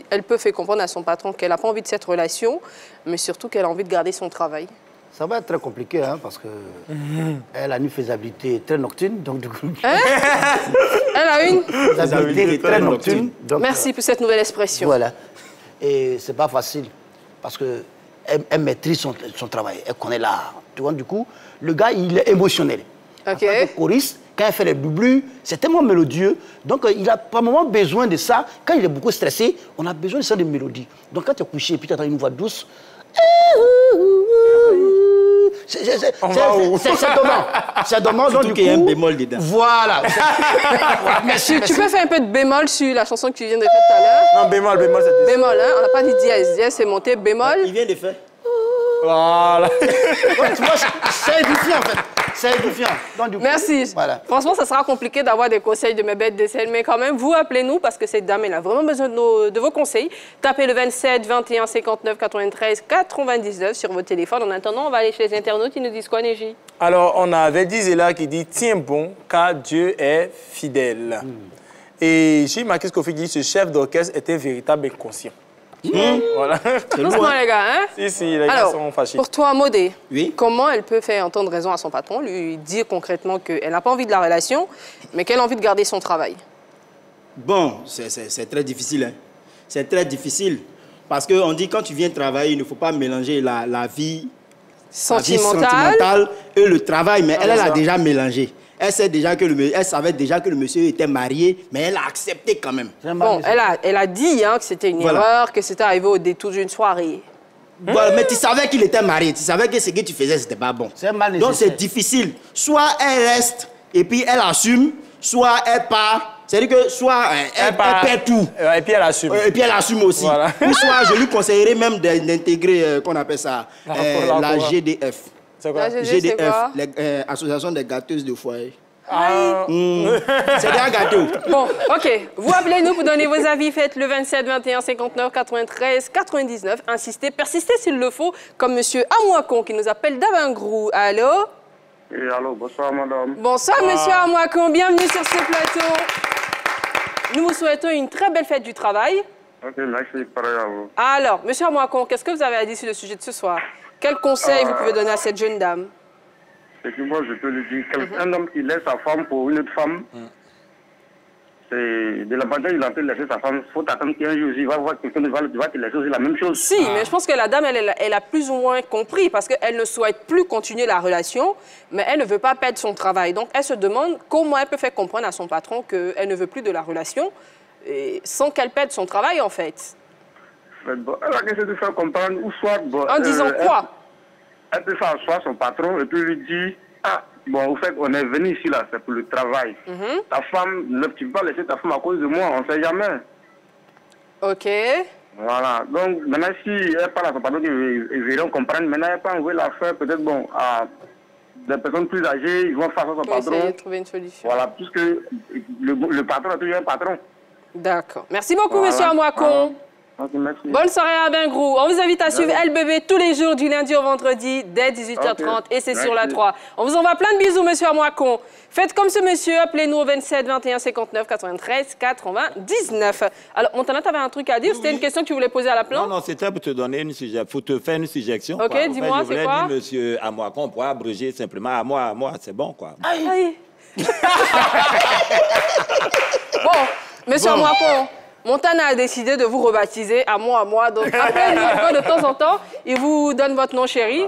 elle peut faire comprendre à son patron qu'elle n'a pas envie de cette relation, mais surtout qu'elle a envie de garder son travail? Ça va être très compliqué, hein, parce qu'elle a une faisabilité très nocturne, donc du coup... Elle a une faisabilité très nocturne. Donc, merci pour cette nouvelle expression. Voilà. Et c'est pas facile, parce qu'elle maîtrise son travail, elle connaît l'art. Tu vois, du coup, le gars, il est émotionnel. En tant que choriste, quand il fait les doublures, c'est tellement mélodieux. Donc, il a par moment besoin de ça. Quand il est beaucoup stressé, on a besoin de ça de mélodie. Donc, quand tu es couché et puis tu entends une voix douce... C'est dommage. Donc, du coup, il y a un bémol dedans. Voilà. Merci. Tu peux faire un peu de bémol sur la chanson que tu viens de faire tout à l'heure? Non, bémol, c'est... Bémol, hein? On n'a pas dit dièse. Dièse, c'est monté. Bémol. Il vient de faire. Voilà. Ouais, tu vois, c'est édifiant, en fait. C'est édifiant. Donc, du coup, merci. Voilà. Franchement, ça sera compliqué d'avoir des conseils de mes bêtes de sel, mais quand même, vous appelez-nous parce que cette dame, elle a vraiment besoin de vos conseils. Tapez le 27 21 59 93 99 sur votre téléphone. En attendant, on va aller chez les internautes. Ils nous disent quoi, Néji? Alors, on a Veldizela qui dit « Tiens bon, car Dieu est fidèle ». Et Gilles-Marquis Kofi dit « Ce chef d'orchestre était véritable inconscient ». Voilà. Doucement, les gars, hein? Si, les gars sont fâchés. Pour toi, Modé, comment elle peut faire entendre raison à son patron, lui dire concrètement qu'elle n'a pas envie de la relation, mais qu'elle a envie de garder son travail? Bon, c'est très difficile. Hein. C'est très difficile. Parce qu'on dit quand tu viens travailler, il ne faut pas mélanger la vie sentimentale et le travail. Mais elle a déjà mélangé. Elle savait déjà que le monsieur était marié, mais elle a accepté quand même. Bon, elle a dit hein, que c'était une erreur, que c'était arrivé au détour d'une soirée. Voilà, mais tu savais qu'il était marié, tu savais que ce que tu faisais, c'était pas bon. Donc c'est difficile. Soit elle reste et puis elle assume, soit elle part. C'est-à-dire que soit elle perd tout. Et puis elle assume. Et puis elle assume aussi. Voilà. Ou soit je lui conseillerais même d'intégrer, qu'on appelle ça, la GDF. C'est quoi? GDF, l'Association des gâteuses de foyer. C'est des gâteaux. Bon, ok. Vous appelez-nous pour donner vos avis. Faites le 27 21 59 93 99. Insistez, persistez s'il le faut, comme monsieur Amouakon qui nous appelle d'Avingrou. Allô? Et allô, bonsoir madame. Bonsoir monsieur Amouakon, bienvenue sur ce plateau. Nous vous souhaitons une très belle fête du travail. Ok, merci, pareil à vous. Alors, monsieur Amouakon, qu'est-ce que vous avez à dire sur le sujet de ce soir? Quel conseil vous pouvez donner à cette jeune dame? C'est que moi je peux lui dire, un homme qui laisse sa femme pour une autre femme, c'est de la manière il a pu laisser sa femme, il faut attendre qu'un jour il va voir quelqu'un qui va te laisser aussi la même chose. Si, mais je pense que la dame, elle a plus ou moins compris parce qu'elle ne souhaite plus continuer la relation, mais elle ne veut pas perdre son travail. Donc, elle se demande comment elle peut faire comprendre à son patron qu'elle ne veut plus de la relation et sans qu'elle perde son travail, en fait. Mais bon, elle a essayé de faire comprendre, ou soit... Bon, en disant quoi? Elle peut faire asseoir son patron et puis lui dire, ah, bon, au fait, on est venu ici, là, c'est pour le travail. Ta femme, tu ne peux pas laisser ta femme à cause de moi, on ne sait jamais. Ok. Voilà. Donc, maintenant, si elle parle à son patron, ils verront comprendre. Maintenant, elle peut envoyer l'affaire, peut-être, bon, à des personnes plus âgées, ils vont faire ça à son patron. Essayer de trouver une solution. Voilà, puisque le patron a toujours un patron. D'accord. Merci beaucoup, monsieur Amouakon. Okay, merci. Bonne soirée à Bengrou. On vous invite à suivre LBB tous les jours du lundi au vendredi dès 18h30 et c'est sur la 3. On vous envoie plein de bisous, monsieur Amouakon. Faites comme ce monsieur, appelez-nous au 27 21 59 93 99. Alors, Montana, tu avais un truc à dire? C'était une question que tu voulais poser à la plante? Non, non, c'était pour te donner une suggestion, pour te faire une suggestion. Ok, dis-moi, c'est quoi? Je voulais dire, monsieur Amouakon, on pourrait abréger simplement à moi, c'est bon, quoi. Aïe. Bon, monsieur Amouakon, Montana a décidé de vous rebaptiser à moi. Donc, après, de temps en temps, il vous donne votre nom, chéri.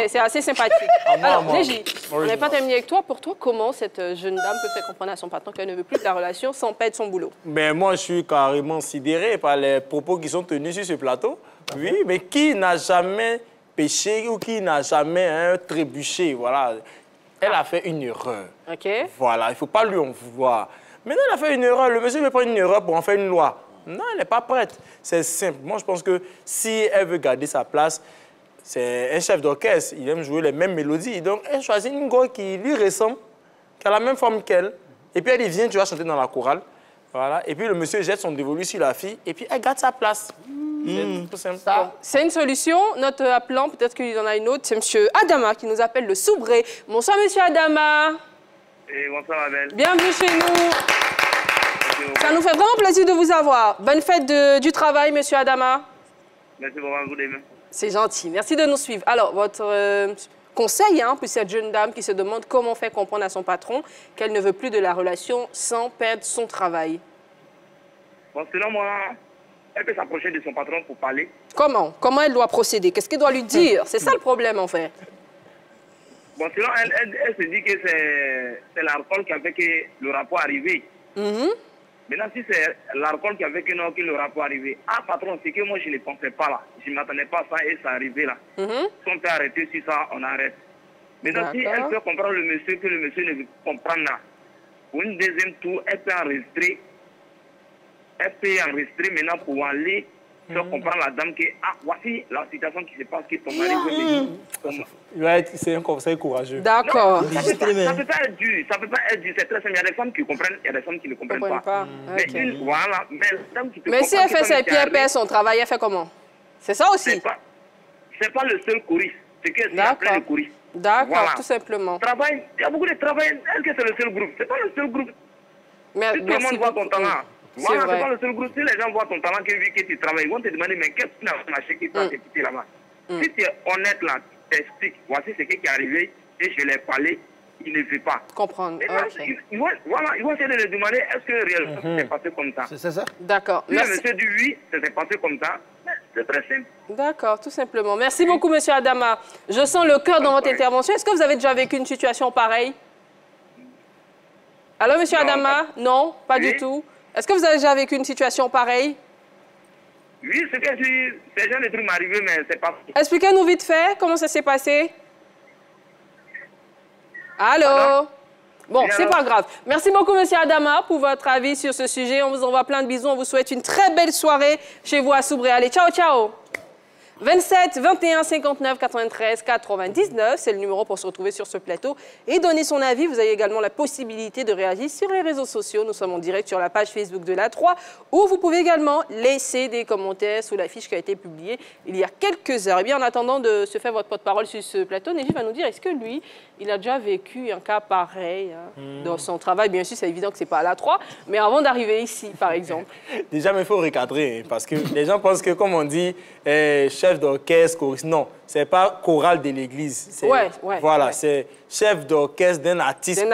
C'est assez sympathique. Alors, Légi, on n'est pas terminé avec toi. Pour toi, comment cette jeune dame peut faire comprendre à son patron qu'elle ne veut plus de la relation sans perdre son boulot? Ben, moi, je suis carrément sidéré par les propos qui sont tenus sur ce plateau. Oui, mais qui n'a jamais péché ou qui n'a jamais trébuché, voilà. Elle a fait une erreur. OK. Voilà, il ne faut pas lui en vouloir. Maintenant, elle a fait une erreur. Le monsieur veut prendre une erreur pour en faire une loi. Non, elle n'est pas prête. C'est simple. Moi, je pense que si elle veut garder sa place, c'est un chef d'orchestre. Il aime jouer les mêmes mélodies. Donc, elle choisit une go qui lui ressemble, qui a la même forme qu'elle. Et puis, elle dit, viens, tu vas chanter dans la chorale. Voilà. Et puis, le monsieur jette son dévolu sur la fille. Et puis, elle garde sa place. C'est tout simple. C'est une solution. Notre appelant, peut-être qu'il y en a une autre, c'est monsieur Adama qui nous appelle le Soubré. Bonsoir, monsieur Adama. Et bonsoir, Abel. Bienvenue chez nous. Ça nous fait vraiment plaisir de vous avoir. Bonne fête du travail, monsieur Adama. Merci beaucoup, vous demain. C'est gentil. Merci de nous suivre. Alors, votre conseil pour cette jeune dame qui se demande comment faire comprendre à son patron qu'elle ne veut plus de la relation sans perdre son travail. Bon, selon moi, elle peut s'approcher de son patron pour parler. Comment? Comment elle doit procéder? Qu'est-ce qu'elle doit lui dire? C'est ça le problème, en fait. Bon, sinon, elle se dit que c'est l'alcool qui a fait que le rapport est arrivé. Maintenant, si c'est l'alcool qui a fait que le rapport est arrivé, ah, patron, c'est que moi, je ne pensais pas là. Je ne m'attendais pas à ça et ça arrivé là. Si on peut arrêter sur ça, on arrête. Maintenant, si elle peut comprendre le monsieur, que le monsieur ne veut pas comprendre là, pour une deuxième tour, elle peut enregistrer. Elle peut enregistrer maintenant pour aller faire comprendre la dame que, ah, voici la situation qui se passe, que ton mari veut c'est un conseil courageux. D'accord. Ça ne peut pas être dur, c'est très simple. Il y a des femmes qui comprennent, il y a des femmes qui ne comprennent pas. Mais voilà, mais la dame qui te mais si elle fait ça et puis elle perd son travail, elle fait comment? C'est ça aussi? C'est pas le seul choriste, c'est que c'est plein de choristes. D'accord, voilà. Tout simplement. Travail, il y a beaucoup de travail, est-ce que c'est le seul groupe? C'est pas le seul groupe. Mais, si tout le monde voit ton talent, voilà, c'est pas le seul groupe. Si les gens voient ton talent, que tu travailles, ils vont te demander, mais qu'est-ce que tu as marché qui t'a écouté là-bas? Si tu es honnête là, tu t'expliques, voici ce qui est arrivé, et je l'ai parlé, il ne veut pas. Comprendre. Ils vont essayer de le demander, est-ce que réellement ça s'est passé comme ça? C'est ça? D'accord. Si le monsieur dit oui, ça s'est passé comme ça, c'est très simple. D'accord, tout simplement. Merci beaucoup, monsieur Adama. Je sens le cœur dans votre intervention. Est-ce que vous avez déjà vécu une situation pareille? Allô, monsieur Adama? Non, pas du tout. Est-ce que vous avez déjà vécu une situation pareille? Oui, c'est que ces gens de trucs m'arrivent, mais c'est pas... Expliquez-nous vite fait comment ça s'est passé. Allô? Bon, c'est pas grave. Merci beaucoup, monsieur Adama, pour votre avis sur ce sujet. On vous envoie plein de bisous. On vous souhaite une très belle soirée chez vous à Soubré. Allez, ciao, ciao. 27 21 59 93 99, c'est le numéro pour se retrouver sur ce plateau et donner son avis. Vous avez également la possibilité de réagir sur les réseaux sociaux. Nous sommes en direct sur la page Facebook de la 3 où vous pouvez également laisser des commentaires sous la fiche qui a été publiée il y a quelques heures. Et bien, en attendant de se faire votre porte-parole sur ce plateau, Neji va nous dire, est-ce que lui, il a déjà vécu un cas pareil dans son travail? Bien sûr, c'est évident que ce n'est pas à la 3, mais avant d'arriver ici, par exemple. Déjà, mais il faut recadrer, parce que les gens pensent que, comme on dit, chef d'orchestre, choriste, non, c'est pas chorale de l'église. Voilà, c'est chef d'orchestre d'un artiste.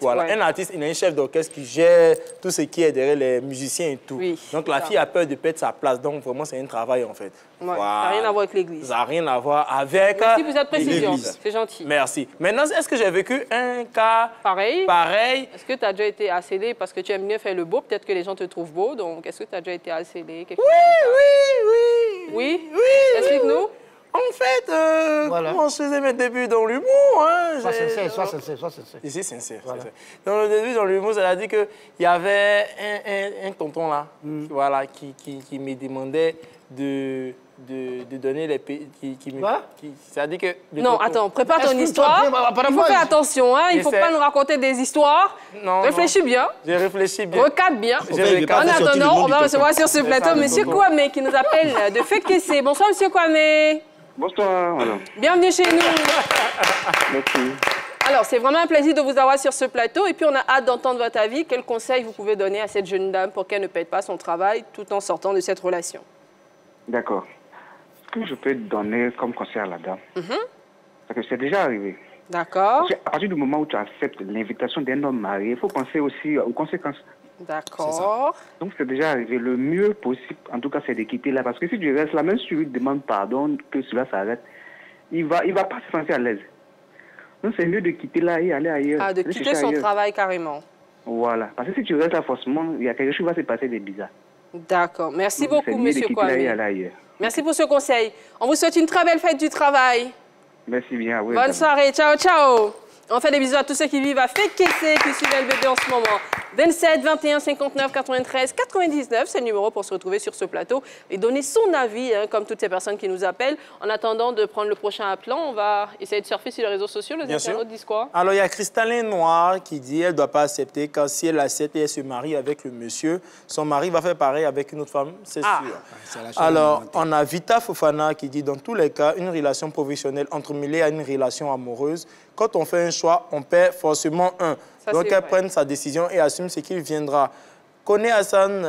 Voilà. Un artiste, il a un chef d'orchestre qui gère tout ce qui est derrière les musiciens et tout. Oui, donc la fille a peur de perdre sa place. Donc vraiment, c'est un travail en fait. Voilà. Ça n'a rien à voir avec l'église. Ça n'a rien à voir avec Merci pour cette précision. C'est gentil. Merci. Maintenant, est-ce que j'ai vécu un cas pareil? Est-ce que tu as déjà été harcelé parce que tu aimes mieux faire le beau? Peut-être que les gens te trouvent beau. Donc, est-ce que tu as déjà été harcelé? Oui. Explique-nous. En fait, moi, je faisais mes débuts dans l'humour. Hein. Sois sincère. Ici, sincère. Voilà. Dans le début, dans l'humour, ça a dit qu'il y avait un tonton là, voilà, qui me demandait de donner les pays. Ça a dit que... Non, attends, prépare ton histoire. Il faut faire attention, hein. Il ne faut pas nous raconter des histoires. Non, réfléchis bien. Je réfléchis bien. Recadre bien. En attendant, on va recevoir sur ce plateau M. Kwame qui nous appelle de Fekese. Bonsoir, M. Kwame. Bonsoir, madame. Bienvenue chez nous. Merci. Alors, c'est vraiment un plaisir de vous avoir sur ce plateau. Et puis, on a hâte d'entendre votre avis. Quels conseils vous pouvez donner à cette jeune dame pour qu'elle ne perde pas son travail tout en sortant de cette relation? D'accord. Ce que je peux donner comme conseil à la dame, c'est que c'est déjà arrivé. D'accord. À partir du moment où tu acceptes l'invitation d'un homme marié, il faut penser aussi aux conséquences. D'accord. Donc c'est déjà arrivé. Le mieux possible, en tout cas, c'est de quitter là. Parce que si tu restes là, même si tu lui demandes pardon, que cela s'arrête, il va pas se sentir à l'aise. Donc c'est mieux de quitter là et aller ailleurs. Ah, de quitter son travail carrément. Voilà. Parce que si tu restes là, forcément, il y a quelque chose qui va se passer de bizarre. D'accord. Merci beaucoup, monsieur Kwame. Ailleurs. Merci pour ce conseil. On vous souhaite une très belle fête du travail. Merci bien. Oui, bonne soirée. Ciao, ciao. On fait des bisous à tous ceux qui vivent à Fekese, qui suivent le bébé en ce moment. 27 21 59 93 99, c'est le numéro pour se retrouver sur ce plateau et donner son avis, hein, comme toutes ces personnes qui nous appellent. En attendant de prendre le prochain appelant, on va essayer de surfer sur les réseaux sociaux. Les internautes disent quoi? Alors, il y a Cristalin Noir qui dit qu'elle ne doit pas accepter, car si elle accepte et elle se marie avec le monsieur, son mari va faire pareil avec une autre femme, c'est sûr. Alors, on a Vita Fofana qui dit, dans tous les cas, une relation professionnelle entremêlée à une relation amoureuse, quand on fait un choix, on perd forcément un. Ça, donc, elle prenne sa décision et assume ce qu'il viendra. Kone Hassan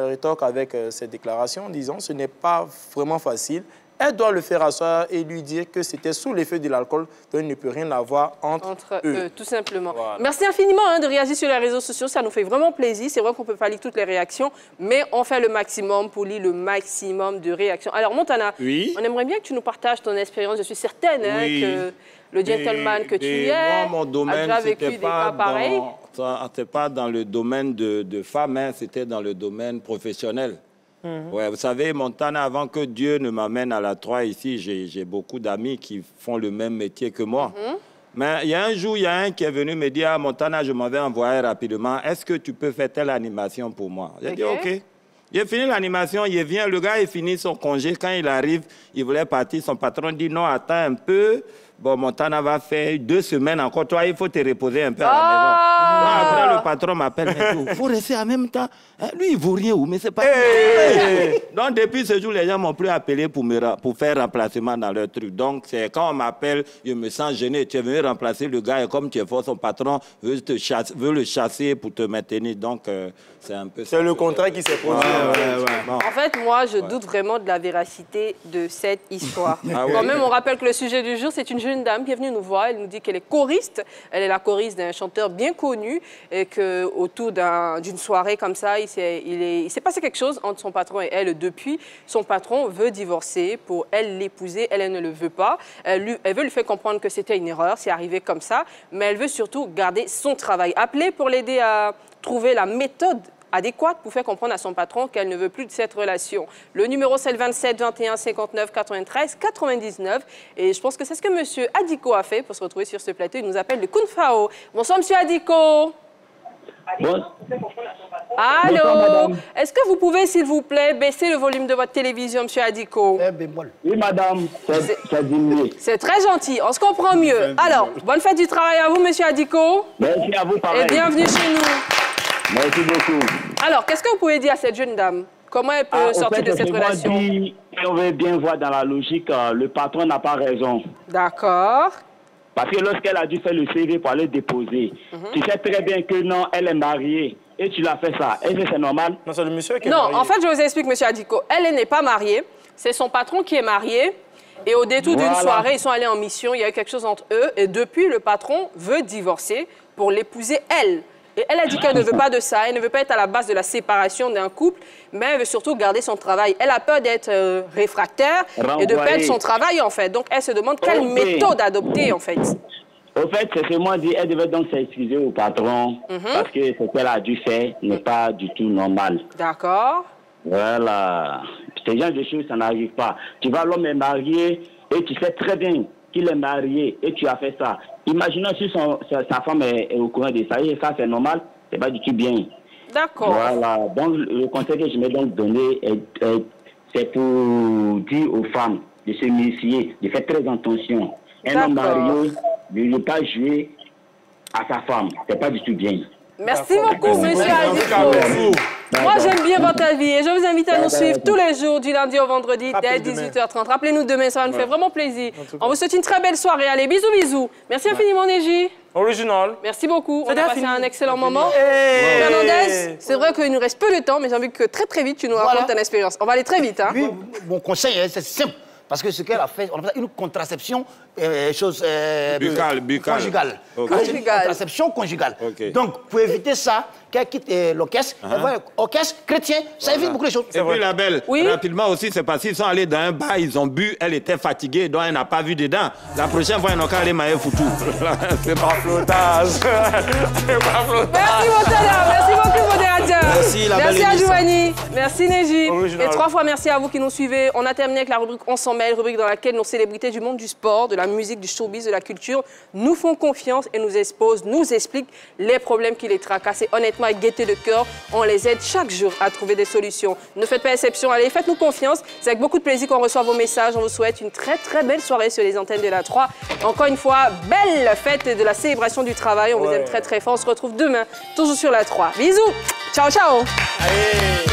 rétorque avec cette déclaration en disant ce n'est pas vraiment facile. Elle doit le faire asseoir et lui dire que c'était sous l'effet de l'alcool, donc il ne peut rien avoir entre eux. Tout simplement. Voilà. Merci infiniment de réagir sur les réseaux sociaux, ça nous fait vraiment plaisir. C'est vrai qu'on ne peut pas lire toutes les réactions, mais on fait le maximum pour lire le maximum de réactions. Alors Montana, on aimerait bien que tu nous partages ton expérience. Je suis certaine que le gentleman que tu es mon domaine, a déjà vécu des cas pareils. Ce n'était pas dans le domaine de femmes, hein, c'était dans le domaine professionnel. Ouais, vous savez, Montana, avant que Dieu ne m'amène à la 3 ici, j'ai beaucoup d'amis qui font le même métier que moi. Mais il y a un jour, il y a un qui est venu me dire, ah, Montana, je m'en vais envoyer rapidement. Est-ce que tu peux faire telle animation pour moi? J'ai dit, OK. J'ai fini l'animation, il vient, le gars, il finit son congé. Quand il arrive, il voulait partir. Son patron dit, non, attends un peu. Bon, Montana va faire 2 semaines encore. Toi, il faut te reposer un peu à la maison. Après, le patron m'appelle. Il faut rester en même temps. Lui, il ne vaut rien. Mais c'est pas... Donc, depuis ce jour, les gens ne m'ont plus appelé pour faire remplacement dans leur truc. Donc, c'est quand on m'appelle, je me sens gêné. Tu es venu remplacer le gars et comme tu es fort, son patron veut le chasser pour te maintenir. Donc, c'est un peu... C'est le contrat qui s'est posé. En fait, moi, je doute vraiment de la véracité de cette histoire. Quand même, on rappelle que le sujet du jour, c'est une jeune dame qui est venue nous voir. Elle nous dit qu'elle est choriste. Elle est la choriste d'un chanteur bien connu et qu'autour d'une soirée comme ça, il s'est passé quelque chose entre son patron et elle. Depuis, son patron veut divorcer pour elle l'épouser. Elle ne le veut pas. Elle veut lui faire comprendre que c'était une erreur. C'est arrivé comme ça. Mais elle veut surtout garder son travail. Appeler pour l'aider à trouver la méthode adéquate pour faire comprendre à son patron qu'elle ne veut plus de cette relation. Le numéro, c'est le 27 21 59 93 99. Et je pense que c'est ce que M. Adiko a fait pour se retrouver sur ce plateau. Il nous appelle le Kunfao. Bonsoir, M. Adiko. Bon. Allô? Est-ce que vous pouvez, s'il vous plaît, baisser le volume de votre télévision, monsieur Adiko? Oui, madame, c'est diminué. C'est très gentil, on se comprend mieux. Alors, bonne fête du travail à vous, monsieur Adiko. Merci à vous, pareil. Et bienvenue chez nous. Merci beaucoup. Alors, qu'est-ce que vous pouvez dire à cette jeune dame? Comment elle peut sortir de cette relation? On veut bien voir dans la logique, le patron n'a pas raison. D'accord. Parce que lorsqu'elle a dû faire le CV pour aller déposer, tu sais très bien que non, elle est mariée et tu l'as fait ça. Est-ce que c'est normal? Non, c'est le monsieur qui est marié. marié. Non, en fait, je vous explique, monsieur Adiko. Elle n'est pas mariée. C'est son patron qui est marié. Et au détour d'une soirée, ils sont allés en mission. Il y a eu quelque chose entre eux. Et depuis, le patron veut divorcer pour l'épouser, elle. Et elle a dit qu'elle ne veut pas de ça. Elle ne veut pas être à la base de la séparation d'un couple, mais elle veut surtout garder son travail. Elle a peur d'être réfractaire et de perdre son travail, en fait. Donc, elle se demande quelle méthode adopter, en fait. Au fait, c'est ce moi dit, elle devait donc s'excuser au patron parce que ce qu'elle a dû faire n'est pas du tout normal. D'accord. Voilà. Ce genre de choses, ça n'arrive pas. Tu vois, l'homme est marié et tu sais très bien qu'il est marié et tu as fait ça. Imaginons si sa femme est au courant de ça et ça, c'est normal, c'est pas du tout bien. D'accord. Voilà. Donc, le conseil que je m'ai donc donné, c'est pour dire aux femmes de se méfier, de faire très attention. Un homme marié de ne pas jouer à sa femme. C'est pas du tout bien. Merci beaucoup, monsieur Adiko. Moi, j'aime bien votre avis et je vous invite à nous suivre tous les jours, du lundi au vendredi, dès 18h30. Rappelez-nous demain, ça va nous faire vraiment plaisir. On vous souhaite une très belle soirée. Allez, bisous, bisous. Merci infiniment, Neji. Original. Merci beaucoup. On a passé un excellent moment. Fernandez, c'est vrai qu'il nous reste peu de temps, mais j'ai envie que très vite, tu nous racontes ton expérience. On va aller très vite. Hein. Oui, mon conseil, c'est simple. Parce que ce qu'elle a fait, on appelle ça une contraception conjugale. Okay. Une contraception conjugale. Okay. Donc, pour éviter ça, qu'elle quitte l'orchestre, elle va orchestre chrétien, ça évite beaucoup de choses. Et puis la belle, rapidement aussi, c'est parce qu'ils sont allés dans un bar, ils ont bu, elle était fatiguée, donc elle n'a pas vu dedans. La prochaine fois, ils n'ont qu'à aller mailler foutu. C'est pas flottage. C'est pas flottage. Merci, Montana. Merci beaucoup, modérateur. Merci, la belle Merci à émission. Giovanni. Merci, Neji. Original. Et 3 fois merci à vous qui nous suivez. On a terminé avec la rubrique On s'en mêle, rubrique dans laquelle nos célébrités du monde du sport, de la musique, du showbiz, de la culture nous font confiance et nous exposent, nous expliquent les problèmes qui les tracassent. Et honnêtement, avec gaieté de cœur, on les aide chaque jour à trouver des solutions. Ne faites pas exception. Allez, faites-nous confiance. C'est avec beaucoup de plaisir qu'on reçoit vos messages. On vous souhaite une très belle soirée sur les antennes de la 3. Encore une fois, belle fête de la célébration du travail. On vous aime très fort. On se retrouve demain, toujours sur la 3. Bisous. Ciao, ciao. Allez.